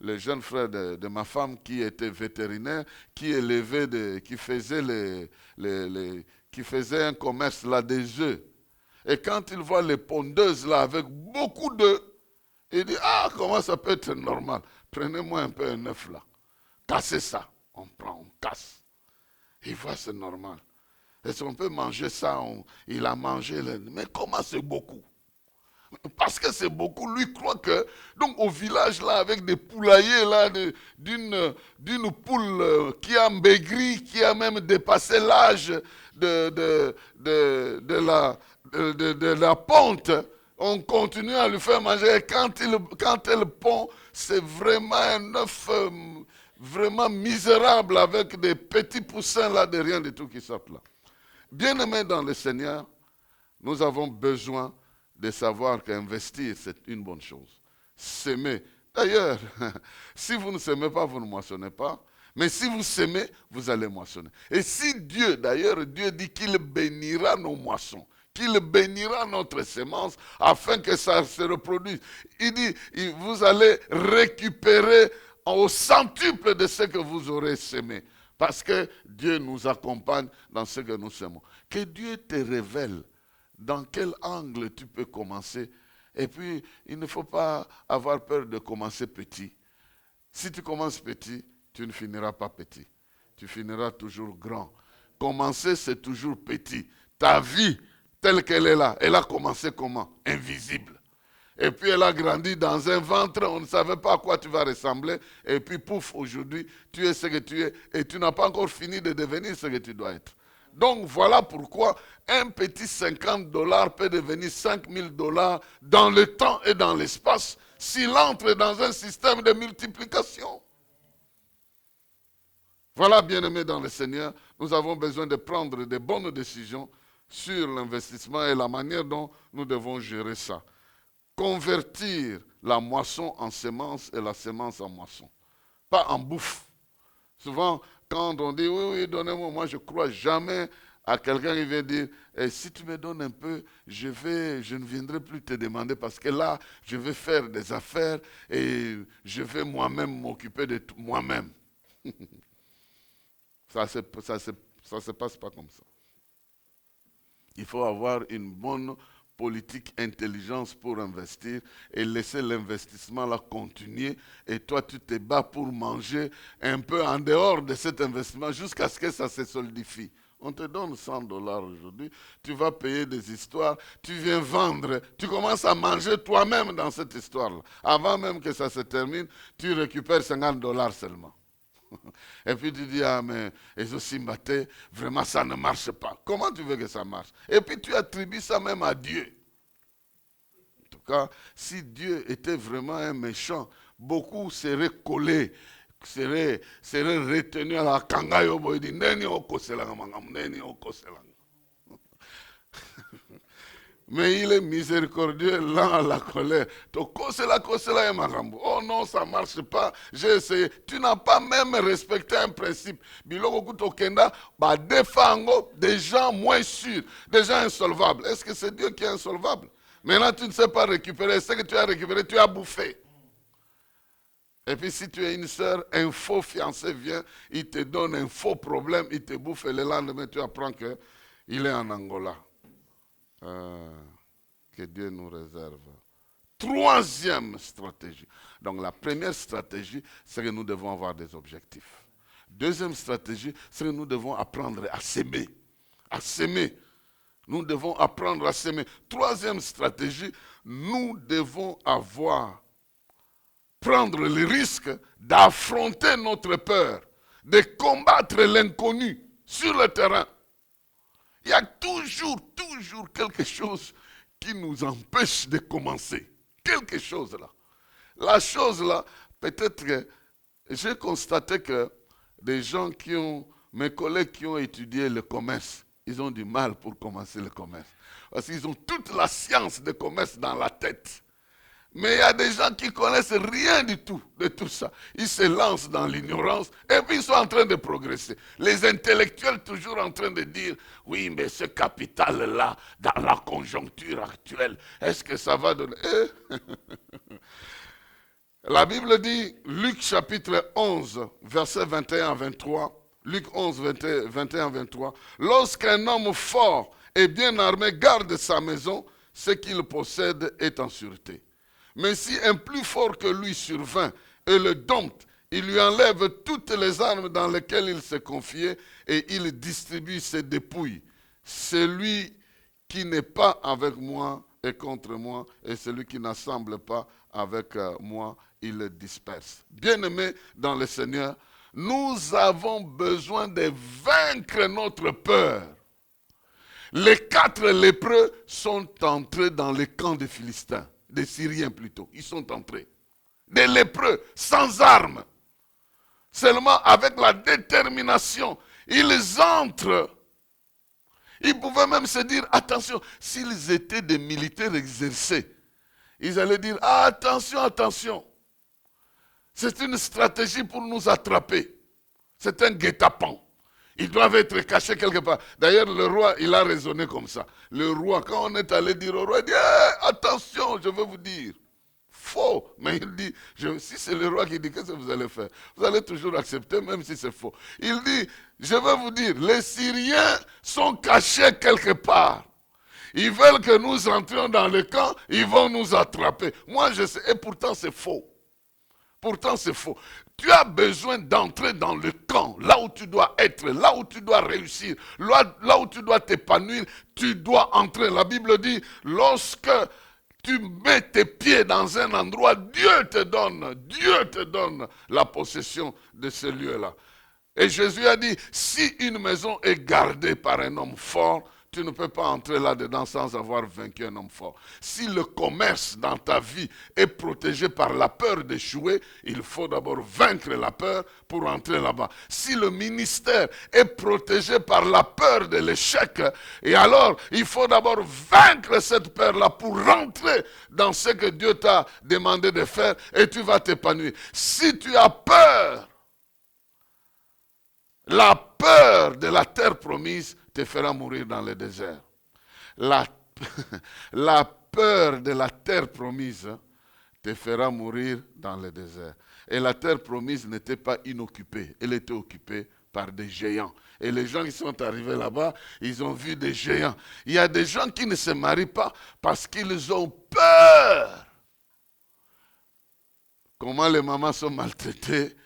le jeune frère de ma femme qui était vétérinaire, qui élevait, qui faisait un commerce là des œufs. Et quand il voit les pondeuses là avec beaucoup d'œufs, il dit, ah, comment ça peut être normal? Prenez-moi un peu un œuf là. Cassez ça. On prend, on casse. Il voit, c'est normal. Est-ce qu'on peut manger ça? Il a mangé. Mais comment c'est beaucoup? Parce que c'est beaucoup. Lui croit que, donc au village là, avec des poulaillers là, d'une poule qui a maigri, qui a même dépassé l'âge de la ponte, on continue à lui faire manger. Et quand elle pond, c'est vraiment un œuf vraiment misérable avec des petits poussins là, de rien du tout qui sortent là. Bien-aimés dans le Seigneur, nous avons besoin de savoir qu'investir, c'est une bonne chose. S'aimer. D'ailleurs, si vous ne s'aimez pas, vous ne moissonnez pas. Mais si vous s'aimez, vous allez moissonner. Et si Dieu, d'ailleurs, Dieu dit qu'il bénira nos moissons, qu'il bénira notre semence afin que ça se reproduise. Il dit, vous allez récupérer au centuple de ce que vous aurez sémé. Parce que Dieu nous accompagne dans ce que nous semons. Que Dieu te révèle dans quel angle tu peux commencer. Et puis, il ne faut pas avoir peur de commencer petit. Si tu commences petit, tu ne finiras pas petit. Tu finiras toujours grand. Commencer, c'est toujours petit. Ta vie, telle qu'elle est là, elle a commencé comment? Invisible. Et puis elle a grandi dans un ventre, on ne savait pas à quoi tu vas ressembler. Et puis pouf, aujourd'hui, tu es ce que tu es. Et tu n'as pas encore fini de devenir ce que tu dois être. Donc voilà pourquoi un petit $50 peut devenir $5000 dans le temps et dans l'espace s'il entre dans un système de multiplication. Voilà, bien-aimés dans le Seigneur, nous avons besoin de prendre de bonnes décisions sur l'investissement et la manière dont nous devons gérer ça. Convertir la moisson en semence et la semence en moisson, pas en bouffe. Souvent, quand on dit, oui, donnez-moi, moi je ne crois jamais à quelqu'un qui vient dire, si tu me donnes un peu, je ne viendrai plus te demander parce que là, je vais faire des affaires et je vais moi-même m'occuper de tout, moi-même. Ça ne se passe pas comme ça. Il faut avoir une bonne politique intelligence pour investir et laisser l'investissement là continuer. Et toi, tu te bats pour manger un peu en dehors de cet investissement jusqu'à ce que ça se solidifie. On te donne $100 aujourd'hui, tu vas payer des histoires, tu viens vendre, tu commences à manger toi-même dans cette histoire-là. Avant même que ça se termine, tu récupères $50 seulement. Et puis tu dis, ah mais Ezosimbaté, vraiment ça ne marche pas. Comment tu veux que ça marche? Et puis tu attribues ça même à Dieu. En tout cas, si Dieu était vraiment un méchant, beaucoup seraient collés, seraient retenus à la kangayo boydi, neni okoselanga mangam, neni okoselanga. Mais il est miséricordieux, lent à la colère. Oh non, ça ne marche pas. J'ai essayé. Tu n'as pas même respecté un principe. Des gens moins sûrs, des gens insolvables. Est-ce que c'est Dieu qui est insolvable? Maintenant, tu ne sais pas récupérer. Ce que tu as récupéré, tu as bouffé. Et puis si tu es une sœur, un faux fiancé vient, il te donne un faux problème, il te bouffe et le lendemain, tu apprends qu'il est en Angola. Que Dieu nous réserve. Troisième stratégie. Donc la première stratégie, c'est que nous devons avoir des objectifs. Deuxième stratégie, c'est que nous devons apprendre à s'aimer. À s'aimer. Nous devons apprendre à s'aimer. Troisième stratégie, nous devons prendre le risque d'affronter notre peur, de combattre l'inconnu sur le terrain. Il y a toujours quelque chose qui nous empêche de commencer. Quelque chose là. La chose là, peut-être que j'ai constaté que des gens mes collègues qui ont étudié le commerce, ils ont du mal pour commencer le commerce. Parce qu'ils ont toute la science de commerce dans la tête. Mais il y a des gens qui ne connaissent rien du tout de tout ça. Ils se lancent dans l'ignorance et puis ils sont en train de progresser. Les intellectuels toujours en train de dire, oui, mais ce capital-là, dans la conjoncture actuelle, est-ce que ça va donner... La Bible dit, Luc chapitre 11, versets 21 à 23, Luc 11, 21 à 23, lorsqu'un homme fort et bien armé garde sa maison, ce qu'il possède est en sûreté. Mais si un plus fort que lui survint et le dompte, il lui enlève toutes les armes dans lesquelles il se confiait et il distribue ses dépouilles. Celui qui n'est pas avec moi est contre moi et celui qui n'assemble pas avec moi, il le disperse. Bien-aimés dans le Seigneur, nous avons besoin de vaincre notre peur. Les 4 lépreux sont entrés dans le camp des Philistins. Des Syriens plutôt, ils sont entrés. Des lépreux, sans armes. Seulement avec la détermination. Ils entrent. Ils pouvaient même se dire, attention, s'ils étaient des militaires exercés, ils allaient dire, ah, attention, attention. C'est une stratégie pour nous attraper. C'est un guet-apens. Ils doivent être cachés quelque part. D'ailleurs, le roi, il a raisonné comme ça. Le roi, quand on est allé dire au roi, il dit, attention, je veux vous dire, Faux. Mais il dit, si c'est le roi qui dit, qu'est-ce que vous allez faire? Vous allez toujours accepter, même si c'est faux. Il dit, je vais vous dire, les Syriens sont cachés quelque part. Ils veulent que nous entrions dans le camp, ils vont nous attraper. Moi, je sais, et pourtant c'est faux. Pourtant c'est faux. Tu as besoin d'entrer dans le camp, là où tu dois être, là où tu dois réussir, là où tu dois t'épanouir, tu dois entrer. La Bible dit, lorsque tu mets tes pieds dans un endroit, Dieu te donne la possession de ce lieu-là. Et Jésus a dit, si une maison est gardée par un homme fort, tu ne peux pas entrer là-dedans sans avoir vaincu un homme fort. Si le commerce dans ta vie est protégé par la peur d'échouer, il faut d'abord vaincre la peur pour entrer là-bas. Si le ministère est protégé par la peur de l'échec, et alors il faut d'abord vaincre cette peur-là pour rentrer dans ce que Dieu t'a demandé de faire et tu vas t'épanouir. Si tu as peur, la peur de la terre promise te fera mourir dans le désert. La peur de la terre promise te fera mourir dans le désert. Et la terre promise n'était pas inoccupée, elle était occupée par des géants. Et les gens qui sont arrivés là-bas, ils ont vu des géants. Il y a des gens qui ne se marient pas parce qu'ils ont peur. Comment les mamans sont maltraitées?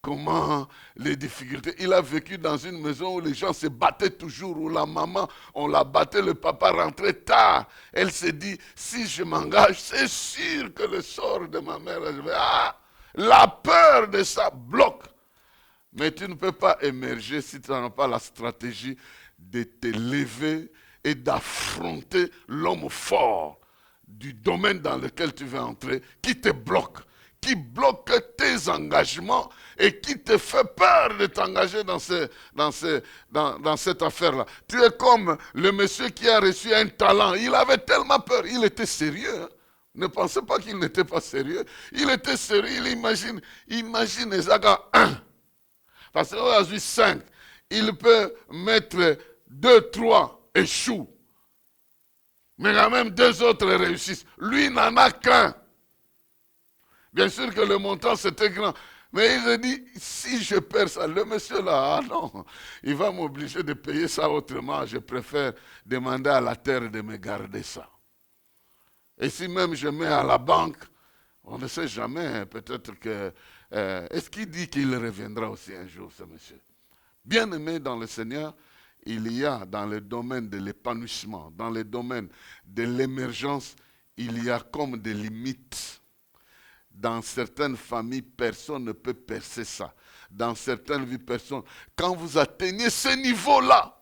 Comment les difficultés. Il a vécu dans une maison où les gens se battaient toujours, où la maman, on la battait, le papa rentrait tard. Elle s'est dit, si je m'engage, c'est sûr que le sort de ma mère, je vais... la peur de ça bloque. Mais tu ne peux pas émerger si tu n'as pas la stratégie de te lever et d'affronter l'homme fort du domaine dans lequel tu veux entrer, qui te bloque. Qui bloque tes engagements et qui te fait peur de t'engager dans cette affaire-là. Tu es comme le monsieur qui a reçu un talent. Il avait tellement peur. Il était sérieux. Hein? Ne pensez pas qu'il n'était pas sérieux. Il était sérieux. Il imagine Esaga 1. Parce qu'il a eu 5. Il peut mettre 2, 3 échouent. Mais quand même 2 autres réussissent. Lui, il n'en a qu'un. Bien sûr que le montant c'était grand. Mais il a dit, si je perds ça, le monsieur là, ah non, il va m'obliger de payer ça autrement. Je préfère demander à la terre de me garder ça. Et si même je mets à la banque, on ne sait jamais, hein, peut-être que... est-ce qu'il dit qu'il reviendra aussi un jour, ce monsieur? Bien aimé dans le Seigneur, il y a dans le domaine de l'épanouissement, dans le domaine de l'émergence, il y a comme des limites. Dans certaines familles, personne ne peut percer ça. Dans certaines vies, personne. Quand vous atteignez ce niveau-là,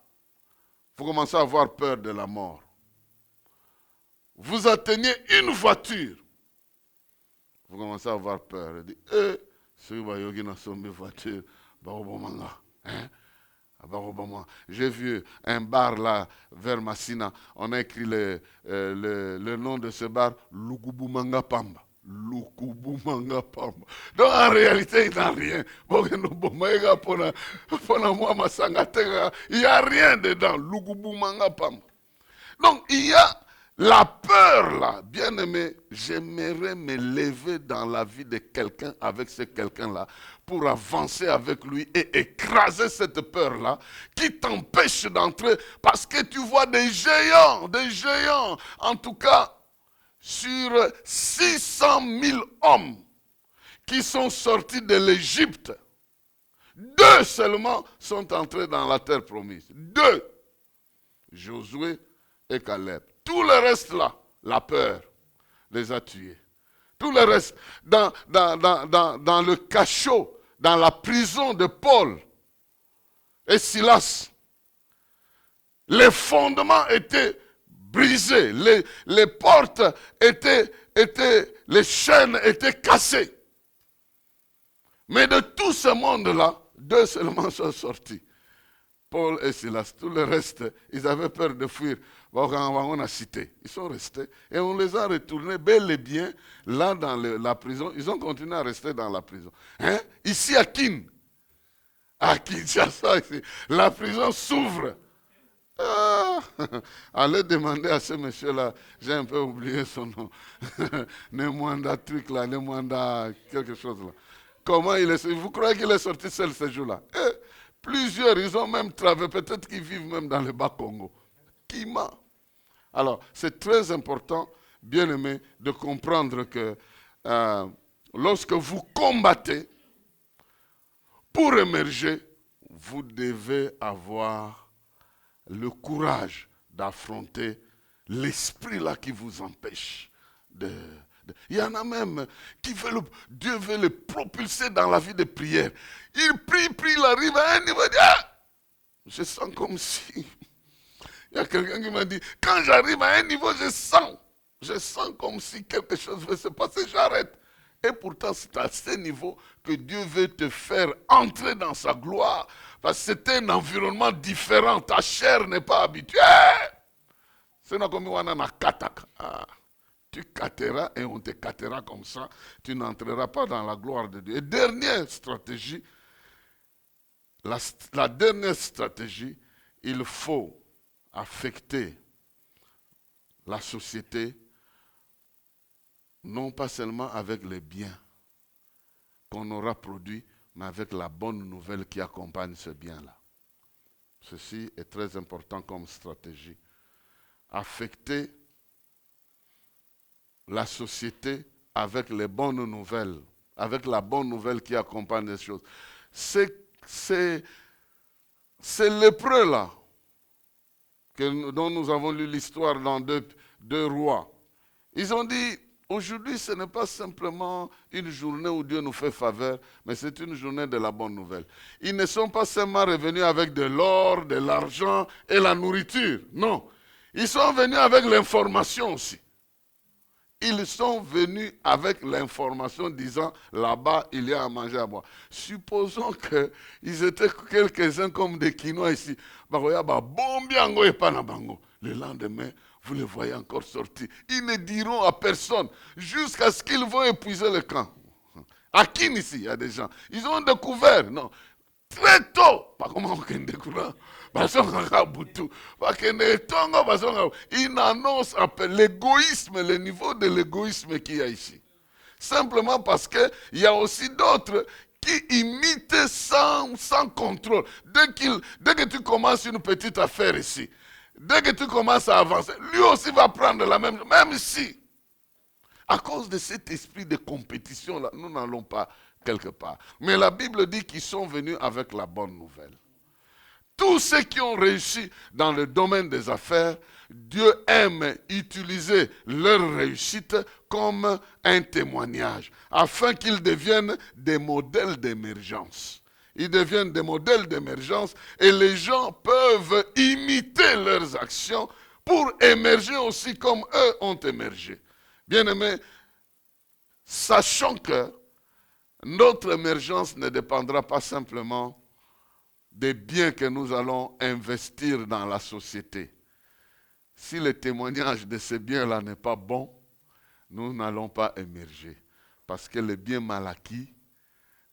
vous commencez à avoir peur de la mort. Vous atteignez une voiture, vous commencez à avoir peur. Vous dites, si vous voyez une voiture, j'ai vu un bar là, vers Massina, on a écrit le nom de ce bar, Lugubumanga Pamba. Lukubumanga Pamba. Donc en réalité, il n'y a rien. Il n'y a rien dedans. Lukubumanga Pamba. Donc il y a la peur là. Bien aimé, j'aimerais me lever dans la vie de quelqu'un avec ce quelqu'un-là pour avancer avec lui et écraser cette peur-là qui t'empêche d'entrer parce que tu vois des géants. En tout cas, sur 600 000 hommes qui sont sortis de l'Égypte, 2 seulement sont entrés dans la terre promise. 2. Josué et Caleb. Tout le reste là, la peur les a tués. Tout le reste, dans le cachot, dans la prison de Paul et Silas, les fondements étaient brisés, les portes étaient, les chaînes étaient cassées. Mais de tout ce monde-là, 2 seulement sont sortis. Paul et Silas, tout le reste, ils avaient peur de fuir. On a cité, ils sont restés et on les a retournés bel et bien là dans la prison. Ils ont continué à rester dans la prison. Hein? Ici à Kinshasa, la prison s'ouvre. Ah, allez demander à ce monsieur-là, j'ai un peu oublié son nom, Nemwanda truc là, Nemwanda quelque chose là. Comment il est, vous croyez qu'il est sorti seul ce jour-là? Plusieurs, ils ont même travaillé, peut-être qu'ils vivent même dans le Bas-Congo. Qui ment? Alors, c'est très important, bien aimé, de comprendre que lorsque vous combattez, pour émerger, vous devez avoir le courage d'affronter l'esprit là qui vous empêche il y en a même qui veulent, Dieu veut le propulser dans la vie de prière. Il prie, il arrive à un niveau, il dit, ah, je sens comme si... Il y a quelqu'un qui m'a dit, quand j'arrive à un niveau, je sens comme si quelque chose veut se passer, j'arrête. Et pourtant, c'est à ce niveau que Dieu veut te faire entrer dans sa gloire. Parce que c'est un environnement différent. Ta chair n'est pas habituée. C'est comme on a kataka. Tu catteras et on te cattera comme ça. Tu n'entreras pas dans la gloire de Dieu. Et dernière stratégie, la dernière stratégie, il faut affecter la société, non pas seulement avec les biens qu'on aura produits, mais avec la bonne nouvelle qui accompagne ce bien-là. Ceci est très important comme stratégie. Affecter la société avec les bonnes nouvelles, avec la bonne nouvelle qui accompagne les choses. C'est lépreux là, dont nous avons lu l'histoire dans deux rois. Ils ont dit, aujourd'hui ce n'est pas simplement une journée où Dieu nous fait faveur, mais c'est une journée de la bonne nouvelle. Ils ne sont pas seulement revenus avec de l'or, de l'argent et la nourriture, non. Ils sont venus avec l'information aussi. Ils sont venus avec l'information disant, là-bas, il y a à manger, à boire. Supposons qu'ils étaient quelques-uns comme des Quinois ici. Le lendemain, vous les voyez encore sortir. Ils ne diront à personne jusqu'à ce qu'ils vont épuiser le camp. À qui ici, il y a des gens. Ils ont découvert, non. Très tôt, pas comment on découvre. Une annonce appelle l'égoïsme, le niveau de l'égoïsme qu'il y a ici. Simplement parce qu'il y a aussi d'autres qui imitent sans contrôle. Dès que tu commences une petite affaire ici, dès que tu commences à avancer, lui aussi va prendre la même chose, même si, à cause de cet esprit de compétition-là, nous n'allons pas quelque part. Mais la Bible dit qu'ils sont venus avec la bonne nouvelle. Tous ceux qui ont réussi dans le domaine des affaires, Dieu aime utiliser leur réussite comme un témoignage, afin qu'ils deviennent des modèles d'émergence. Ils deviennent des modèles d'émergence et les gens peuvent imiter leurs actions pour émerger aussi comme eux ont émergé. Bien-aimés, sachons que notre émergence ne dépendra pas simplement des biens que nous allons investir dans la société. Si le témoignage de ces biens-là n'est pas bon, nous n'allons pas émerger. Parce que les biens mal acquis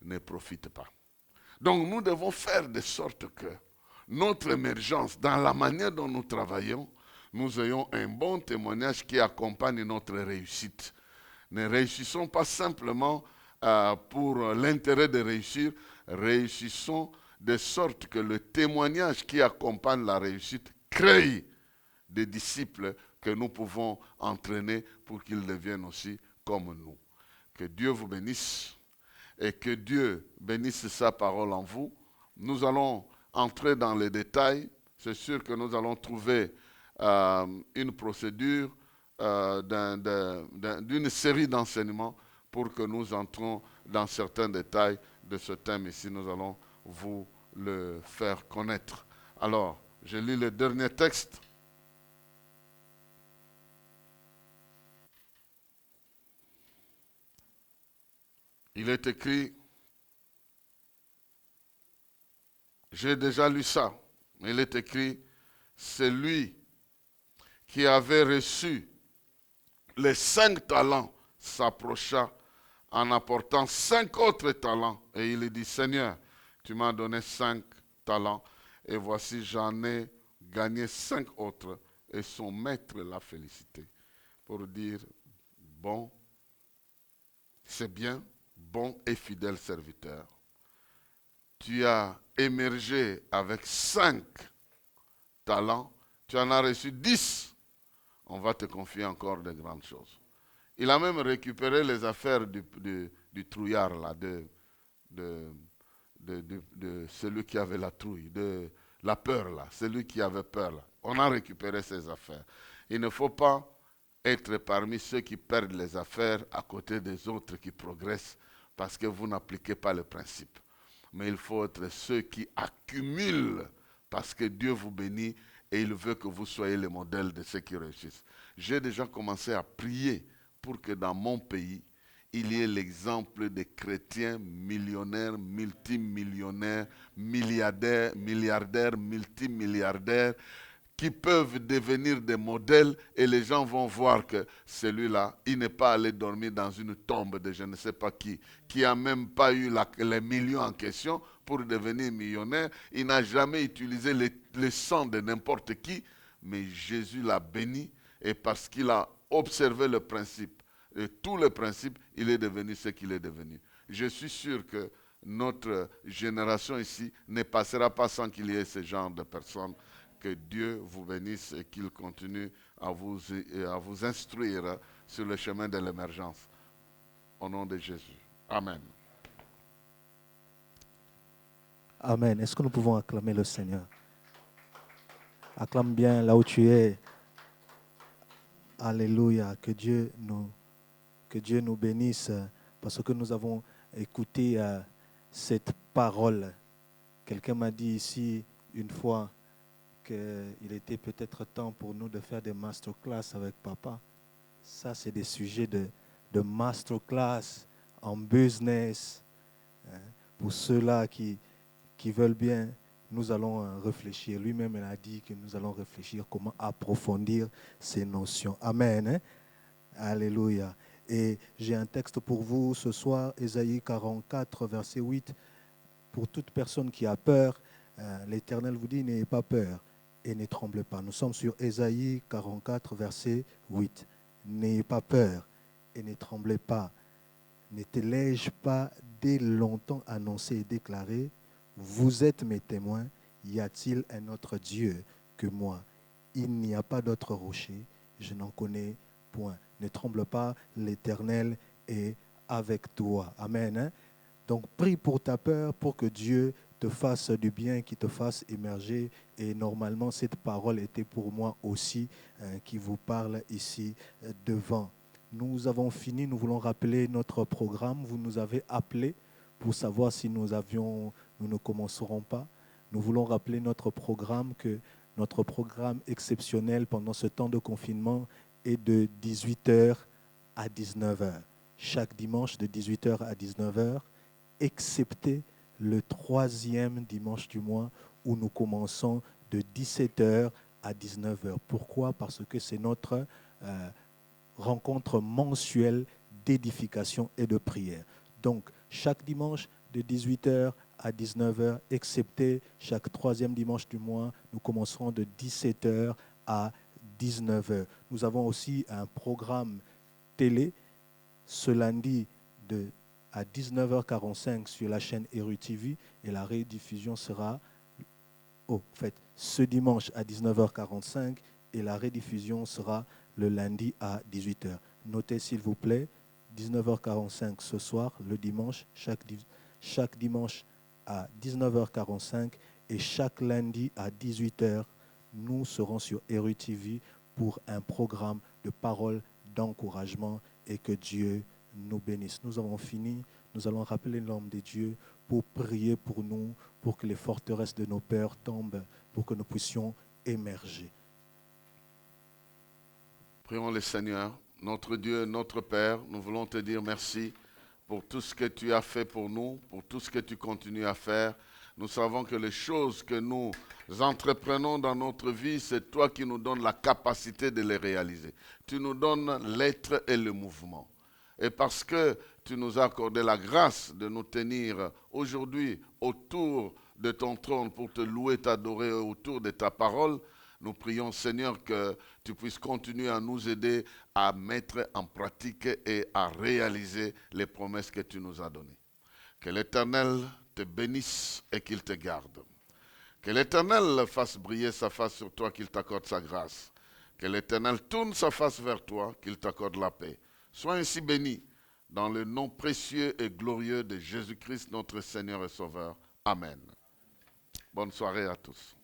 ne profitent pas. Donc nous devons faire de sorte que notre émergence, dans la manière dont nous travaillons, nous ayons un bon témoignage qui accompagne notre réussite. Ne réussissons pas simplement pour l'intérêt de réussir, réussissons de sorte que le témoignage qui accompagne la réussite crée des disciples que nous pouvons entraîner pour qu'ils deviennent aussi comme nous. Que Dieu vous bénisse et que Dieu bénisse sa parole en vous. Nous allons entrer dans les détails. C'est sûr que nous allons trouver une procédure d'une série d'enseignements pour que nous entrons dans certains détails de ce thème ici. Nous allons vous le faire connaître. Alors, je lis le dernier texte. Il est écrit, j'ai déjà lu ça, mais il est écrit, c'est lui qui avait reçu les 5 talents s'approcha en apportant 5 autres talents. Et il dit, Seigneur, tu m'as donné 5 talents et voici j'en ai gagné 5 autres et son maître l'a félicité pour dire, bon, c'est bien, bon et fidèle serviteur. Tu as émergé avec 5 talents, tu en as reçu 10. On va te confier encore de grandes choses. Il a même récupéré les affaires du trouillard, là, de celui qui avait la trouille, de la peur, là, celui qui avait peur. Là. On a récupéré ses affaires. Il ne faut pas être parmi ceux qui perdent les affaires à côté des autres qui progressent parce que vous n'appliquez pas le principe. Mais il faut être ceux qui accumulent parce que Dieu vous bénit et il veut que vous soyez le modèle de ceux qui réussissent. J'ai déjà commencé à prier pour que dans mon pays, il y ait l'exemple des chrétiens millionnaires, multimillionnaires, milliardaires, multimilliardaires, qui peuvent devenir des modèles et les gens vont voir que celui-là, il n'est pas allé dormir dans une tombe de je ne sais pas qui n'a même pas eu les millions en question pour devenir millionnaire. Il n'a jamais utilisé le sang de n'importe qui, mais Jésus l'a béni et parce qu'il a observé le principe, et tous les principes, il est devenu ce qu'il est devenu. Je suis sûr que notre génération ici ne passera pas sans qu'il y ait ce genre de personnes. Que Dieu vous bénisse et qu'il continue à vous instruire sur le chemin de l'émergence. Au nom de Jésus. Amen. Amen. Est-ce que nous pouvons acclamer le Seigneur? Acclame bien là où tu es. Alléluia. Que Dieu nous bénisse parce que nous avons écouté cette parole. Quelqu'un m'a dit ici une fois qu'il était peut-être temps pour nous de faire des masterclass avec papa. Ça, c'est des sujets de masterclass en business. Pour ceux-là qui veulent bien, nous allons réfléchir. Lui-même, il a dit que nous allons réfléchir comment approfondir ces notions. Amen. Alléluia. Et j'ai un texte pour vous ce soir, Ésaïe 44, verset 8. Pour toute personne qui a peur, l'Éternel vous dit, n'ayez pas peur et ne tremblez pas. Nous sommes sur Ésaïe 44, verset 8. N'ayez pas peur et ne tremblez pas. Ne t'ai-je pas dès longtemps annoncé et déclaré, vous êtes mes témoins, y a-t-il un autre Dieu que moi? Il n'y a pas d'autre rocher, je n'en connais point. Ne tremble pas, l'Éternel est avec toi. Amen. Donc prie pour ta peur, pour que Dieu te fasse du bien, qui te fasse émerger. Et normalement, cette parole était pour moi aussi, qui vous parle ici devant. Nous avons fini, nous voulons rappeler notre programme. Vous nous avez appelé pour savoir si nous ne commencerons pas. Nous voulons rappeler notre programme, que notre programme exceptionnel pendant ce temps de confinement est de 18h à 19h. Chaque dimanche de 18h à 19h, excepté le 3e dimanche du mois où nous commençons de 17h à 19h. Pourquoi? Parce que c'est notre rencontre mensuelle d'édification et de prière. Donc, chaque dimanche de 18h à 19h, excepté chaque 3e dimanche du mois, nous commencerons de 17h à 19h. Nous avons aussi un programme télé ce lundi à 19h45 sur la chaîne Eru TV et la rediffusion sera ce dimanche à 19h45 et la rediffusion sera le lundi à 18h. Notez s'il vous plaît, 19h45 ce soir, le dimanche, chaque dimanche à 19h45 et chaque lundi à 18h, nous serons sur Eru TV pour un programme de paroles d'encouragement et que Dieu nous bénisse. Nous avons fini. Nous allons rappeler l'homme de Dieu pour prier pour nous, pour que les forteresses de nos peurs tombent, pour que nous puissions émerger. Prions le Seigneur, notre Dieu, notre Père, nous voulons te dire merci pour tout ce que tu as fait pour nous, pour tout ce que tu continues à faire. Nous savons que les choses que nous entreprenons dans notre vie, c'est toi qui nous donnes la capacité de les réaliser. Tu nous donnes l'être et le mouvement. Et parce que tu nous as accordé la grâce de nous tenir aujourd'hui autour de ton trône pour te louer, t'adorer autour de ta parole, Nous prions, Seigneur, que tu puisses continuer à nous aider à mettre en pratique et à réaliser les promesses que tu nous as données. Que l'Éternel te bénisse et qu'il te garde. Que l'Éternel fasse briller sa face sur toi, qu'il t'accorde sa grâce. Que l'Éternel tourne sa face vers toi, qu'il t'accorde la paix. Sois ainsi béni dans le nom précieux et glorieux de Jésus-Christ, notre Seigneur et Sauveur. Amen. Bonne soirée à tous.